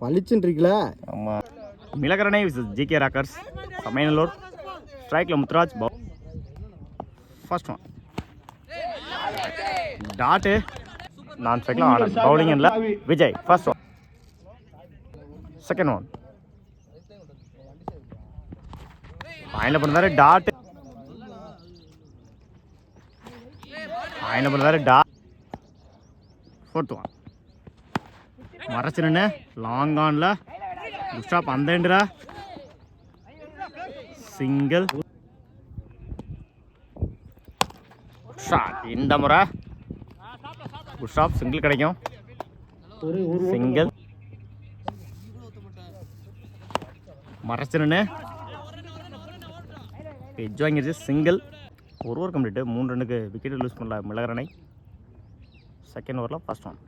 பளிச்சுன்னு இருக்குல்ல. ஆமாம். மிளகரணை ஜிகே ராக்கர்ஸ் சமையனலூர். ஸ்ட்ரைக்கில் முத்துராஜ். First one tattoo. நான் ஸ்ட்ரைக்கில் ஆனந்த். பவுலிங் இல்லை Vijay. First one. Second one final பண்ணுறாரு டாட். ஃபைனல் பண்ணுறாரு டாட். ஃபோர்த் ஒன் மறைச்சு நின்று லாங் ஆனில் ஸ்டாப் அந்த எண்டுரா சிங்கிள் ஷாட். இந்த முறை ஸ்டாப் சிங்கிள் கிடைக்கும். சிங்கிள் மறைச்சு நின்று எஜ் வாங்கிடுச்சு. சிங்கிள். ஒரு ஓவர் கம்ப்ளீட்டு. 3 ரன்னுக்கு விக்கெட் லூஸ் பண்ணல மிளகரணை. செகண்ட் ஓவரில் ஃபர்ஸ்ட் ஒன்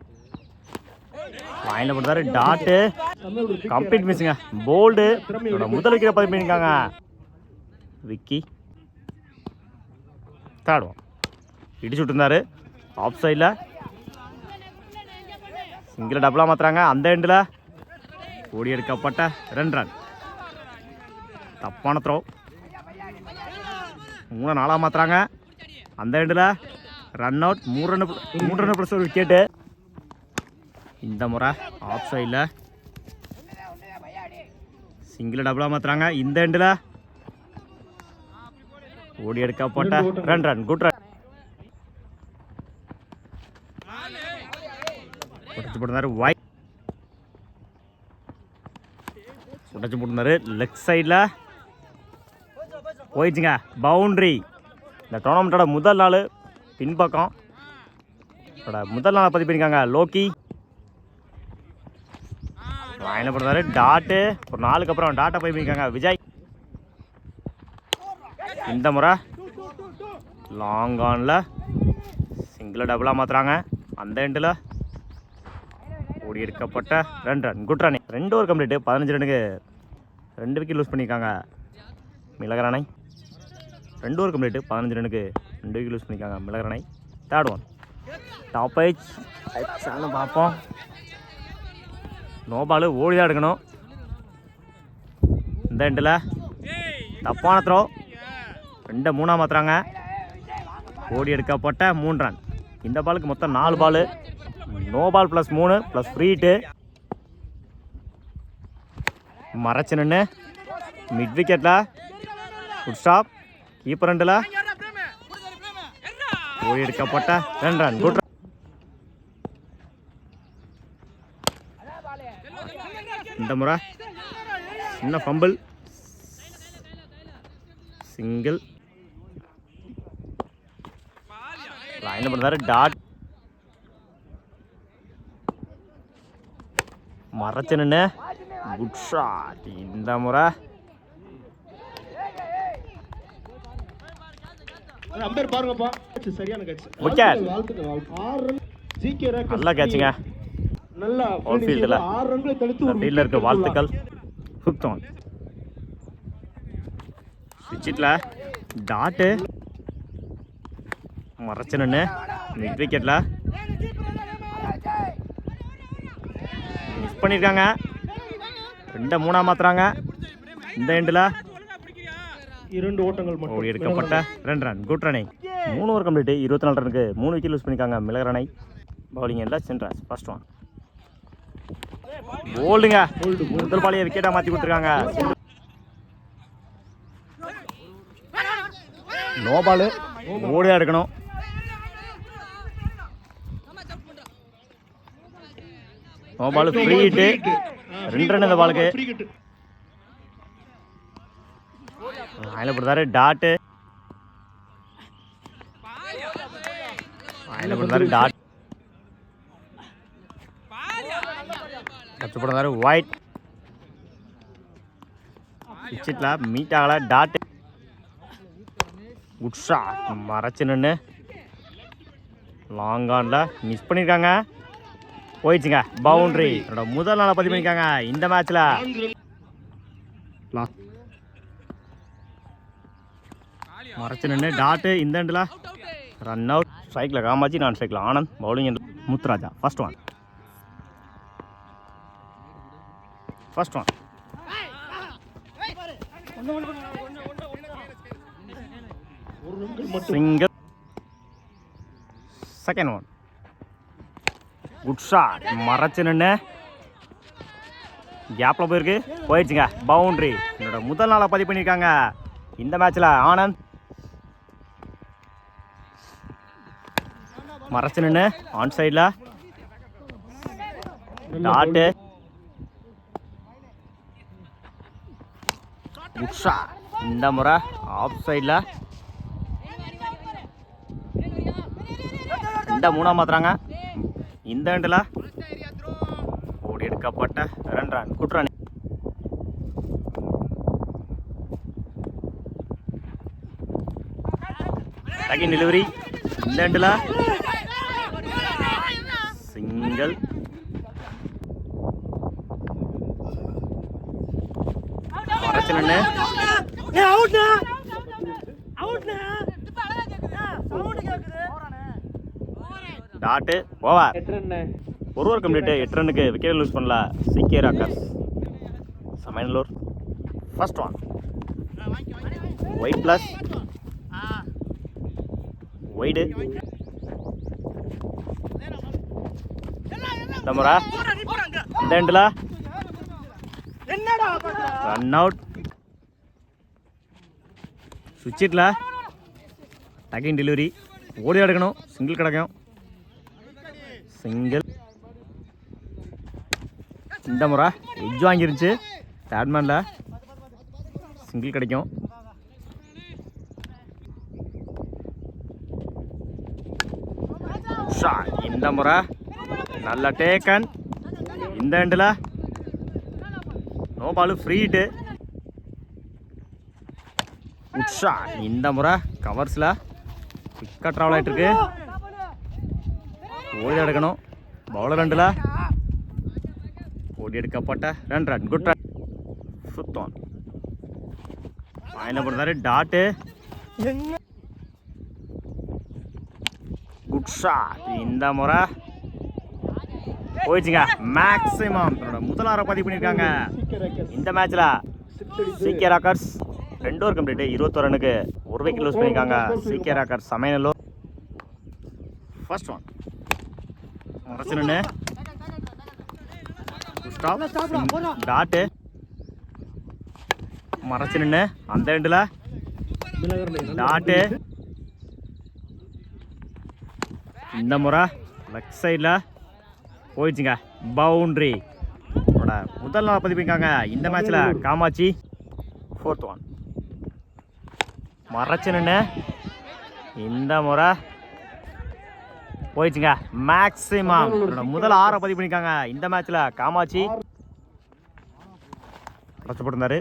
லைனில் போட்டாரு டாட்டு. கம்ப்ளீட் மிஸ்ஸுங்க. போல்டு. முதல் விக்கெட் பதிவு பண்ணியிருக்காங்க விக்கி. தேர்ட் ஒன் இடிச்சு விட்டுருந்தாரு ஆஃப் சைடில். சிங்கிள் டபுளாக மாற்றுறாங்க அந்த எண்டில். ஓடி எடுக்கப்பட்ட 2 ரன். தப்பான த்ரோ. 3-4 மாற்றுறாங்க அந்த எண்டில். Run out. 3 ரன் ப்ளஸ் ஒரு விக்கெட்டு. இந்த முறை ஆஃப் சைடில் சிங்கிள் டபுளாக மாற்றுறாங்க இந்த எண்டில். ஓடி எடுக்கப்பட்ட 2 ரன். Good run. உடச்சு போட்டிருந்தாரு ஒயிட். உடச்சு போட்டிருந்தாரு லெக் சைடில். போயிடுச்சுங்க பவுண்ட்ரி. இந்த டோர்னமெண்ட்டோட முதல் நாள் பின்பக்கம் முதல் நாள் பதிவு பண்ணியிருக்காங்க லோக்கி. லைனில் போடுறாரு டாட்டு. ஒரு நாளுக்கு அப்புறம் டாட்டை பதிவு பண்ணியிருக்காங்க விஜய். இந்த முறை லாங் ஆனில் சிங்கிள் டபுளாக மாற்றுறாங்க அந்த எண்டில். ஓடி எடுக்கப்பட்ட 2 run. Good run. 2 over complete. 15 ரன்னுக்கு 2 விக்கெட் லூஸ் பண்ணியிருக்காங்க மிளகரணை. 2 ஓவர் கம்ப்ளீட்டு. 15 ரன்னுக்கு 2 விக்கெட் லூஸ் பண்ணியிருக்காங்க Milagaranai. Third one top edge பார்ப்போம். No ball. ஓடி தான் எடுக்கணும் இந்த எண்டில். தப்பான த்ரோ. 2-3 மாற்றுறாங்க. ஓடி எடுக்கப்பட்ட 3 ரன். இந்த பாலுக்கு மொத்தம் 4 ball. No ball plus 3 plus free hit. மறைச்சு நின்று மிட் விக்கெட்டில் குட் ஸ்டாப். கீப்பர் ரெண்டில். ஓடி எடுக்கப்பட்ட 2 ரன். Good run. இந்த முறை சின்ன ஃபம்பிள். சிங்கிள். லைனில் பண்ணுறாரு டாட். மறைச்சு நின்று குட் ஷாட். இந்த முறை நல்ல கேட்சுங்க. ஃபீல்டில் இருக்க வாழ்த்துக்கள். ஃபிஃப்த் ஒன் விக்கெட்டில் டாட்டு. மறைச்சு நின்று மிட் விக்கெட்டில் மிஸ் பண்ணியிருக்காங்க. 2-3 மாற்றுறாங்க இந்த எண்டில். 2 ஓட்டங்கள் ஓடி எடுக்கப்பட்ட 2 run. Good running. 3 over complete. 24 ரனுக்கு 3 விக்கெட் லூஸ் பண்ணியிருக்காங்க மிளகரணை. பவுலிங் எல்லாம் சென்ட்ராஸ். First one போல்டுங்க. முதல் பாலியை விக்கெட்டாக மாற்றி கொடுத்துருக்காங்க. No ball. ஓடியா எடுக்கணும். No ball free hit. 2 run இந்த பாலுக்கு. லைனில் போடுறாரு டாட்டு. லைனில் போடுறாரு டாட். கஷ்டப்படுறாரு ஒயிட். விக்கெட்டில் மீட் ஆகலை டாட்டு. Good shot. மறைச்சு நின்று லாங் ஆனில் மிஸ் பண்ணியிருக்காங்க. போயிடுச்சுங்க பவுண்ட்ரி. என்னோட முதல் நாளை பதிவு பண்ணியிருக்காங்க இந்த மேட்ச்சில். மறைச்சு நின்று டாட்டு இந்த எண்டில். Run out. ஸ்ட்ரைக்கில் காமாஜி. நான் ஸ்ட்ரைக்கில் Anand. Bowling Muthuraja. First one first one. Single. Second one. Good shot. மறைச்சு நின்று கேப்பில் போயிருக்கு, போயிடுச்சுங்க. பவுண்ட்ரி. என்னோட முதல் நாளாக பதிவு பண்ணியிருக்காங்க இந்த மேட்ச்சில். ஆனந்த் மறைச்சு நின்று ஆன் சைடில் டாட்டு. Good shot. இந்த முறை ஆஃப் சைடில். இந்த மூணாக மாத்துறாங்க இந்த எண்டில். ஓடி எடுக்கப்பட்ட 2 run. Good run. Second delivery இந்த எண்டில். சிங்கிள். மறைச்சு நின்று டாட்டு. ஓவர். ஒரு கம்ப்ளீட்டு. 8 ரன்னுக்கு விக்கெட் லூஸ் பண்ணல CK Rockers Samayanur. First one. Wide plus wide. இந்த முறை இந்த எண்டில் ரன் அவுட். சுவிட்சில் செகண்ட் டெலிவரி. ஓடி எடுக்கணும், சிங்கிள் கிடைக்கும். சிங்கிள். இந்த முறை எட்ஜ் வாங்கிருந்துச்சு தேர்ட்மேனில். சிங்கிள் கிடைக்கும். ஷாட். இந்த முறை நல்ல டேக்கன் இந்த எண்டில். No ball. Free hit. Good shot. இந்த முறை கவர்ஸில் குயிக்காக ட்ராவல் ஆகிட்டு இருக்கு. ஓடி எடுக்கணும். பவுலர் ரெண்டில். ஓடி எடுக்கப்பட்ட 2 run. Good run. Fifth one. என்ன பண்ணுறாரு டாட்டு. Good shot. இந்த முறை போயிடுச்சுங்க. மேக்ஸிமம் தன்னோட முதல் ஆரை பதிவு பண்ணியிருக்காங்க இந்த மேட்ச்சில். சிகே ராக்கர்ஸ் 2 ஓவர் கம்ப்ளீட்டு. 21 ரன்னுக்கு 1 விக்கெட் லூஸ் பண்ணியிருக்காங்க CK Rockers Samayanur. First one. மறைச்சு நின்று டாட்டு. மறைச்சு நின்று அந்த எண்டில் டாட்டு. இந்த முறை லெஃப்ட் சைடில் போயிடுச்சுங்க. பவுண்ட்ரி. முதல் நாள் பதிப்பிக்காங்க இந்த மேட்ச்சில் காமாட்சி. Fourth one. மறைச்சு நின்று இந்த முறை போயிடுச்சுங்க. மேக்ஸிமம் முதல் 6 பதிவு பண்ணியிருக்காங்க இந்த மேட்ச்சில் காமாட்சி. கஷ்டப்பட்டிருந்தாரு.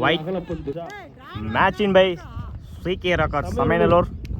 ஒயிட். மேட்சின் பை சிகே ராக்கர்ஸ் சமையனூர்.